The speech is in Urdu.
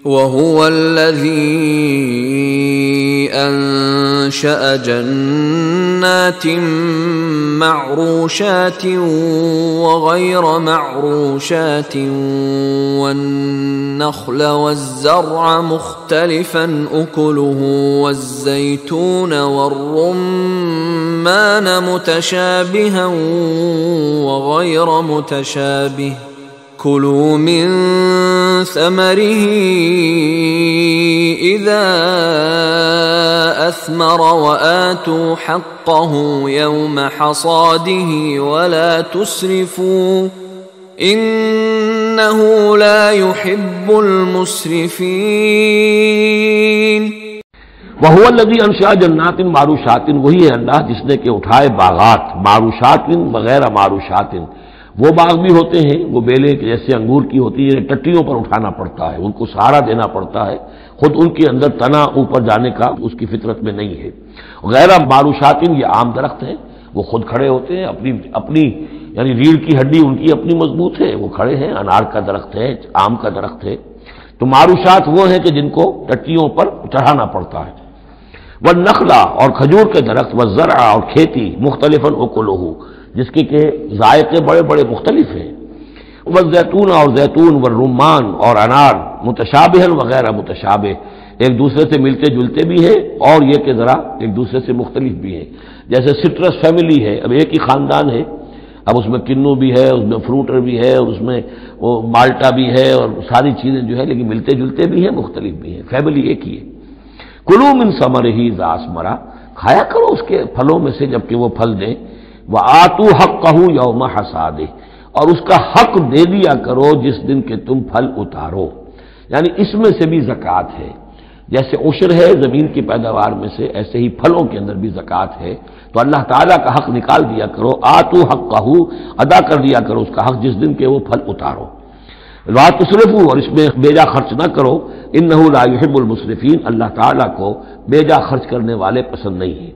وهو الذي أنشأ جنات معروشات وغير معروشات والنخل والزرع مختلفا أكله والزيتون والرمان متشابها وغير متشابه كلوا من ثمره إذا أثمر وآتوا حقه يوم حصاده ولا تسرفوا إنه لا يحب المسرفين وهو الذي انشأ جنات معروشات، وہی ہے اللہ جس نے کہ اٹھائے باغات معروشات وغیر معروشات۔ وہ باغ بھی ہوتے ہیں وہ بیلے جیسے انگور کی ہوتی ہے، ٹٹیوں پر اٹھانا پڑتا ہے، ان کو سہارا دینا پڑتا ہے، خود ان کے اندر تنا اوپر جانے کا اس کی فطرت میں نہیں ہے۔ غیر معروشات یہ عام درخت ہیں، وہ خود کھڑے ہوتے ہیں، اپنی یعنی ریڑھ کی ہڈی ان کی اپنی مضبوط ہے، وہ کھڑے ہیں۔ انار کا درخت ہے، آم کا درخت ہے۔ تو معروشات وہ ہیں کہ جن کو ٹٹیوں پر چڑھانا پڑتا ہے۔ والنخلا اور کھجور کے درخت، والزرع اور کھیتی، مختلفاً اکلہ جس کے کہ ذائقے بڑے بڑے مختلف ہیں۔ والزیتون اور زیتون، والرمان اور انار، متشابہ وغیر متشابہ ایک دوسرے سے ملتے جلتے بھی ہیں اور یہ کہ ذرا ایک دوسرے سے مختلف بھی ہیں۔ جیسے سٹرس فیملی ہے، اب ایک ہی خاندان ہے، اب اس میں کنو بھی ہے، اس میں فروٹر بھی ہے، اور اس میں وہ مالٹا بھی ہے، اور ساری چیزیں جو ہے لیکن ملتے جلتے بھی ہیں مختلف بھی ہیں، فیملی ایک ہی ہے۔ کلوا من ثمرہ اذا اثمر، کھایا کرو اس کے پھلوں میں سے جبکہ وہ پھل دیں۔ وآتوا حقہ یوم حصادہ، اور اس کا حق دے دیا کرو جس دن کہ تم پھل اتارو، یعنی اس میں سے بھی زکوٰۃ ہے۔ جیسے عشر ہے زمین کی پیداوار میں سے، ایسے ہی پھلوں کے اندر بھی زکوٰۃ ہے۔ تو اللہ تعالیٰ کا حق نکال دیا کرو، آتوا حقہ، ادا کر دیا کرو اس کا حق جس دن کہ وہ پھل اتارو۔ لا تسرفوا، اور اس میں بیجا خرچ نہ کرو، انہ لا یحب المسرفین، اللہ تعالیٰ کو بیجا خرچ کرنے والے پسند نہیں ہیں۔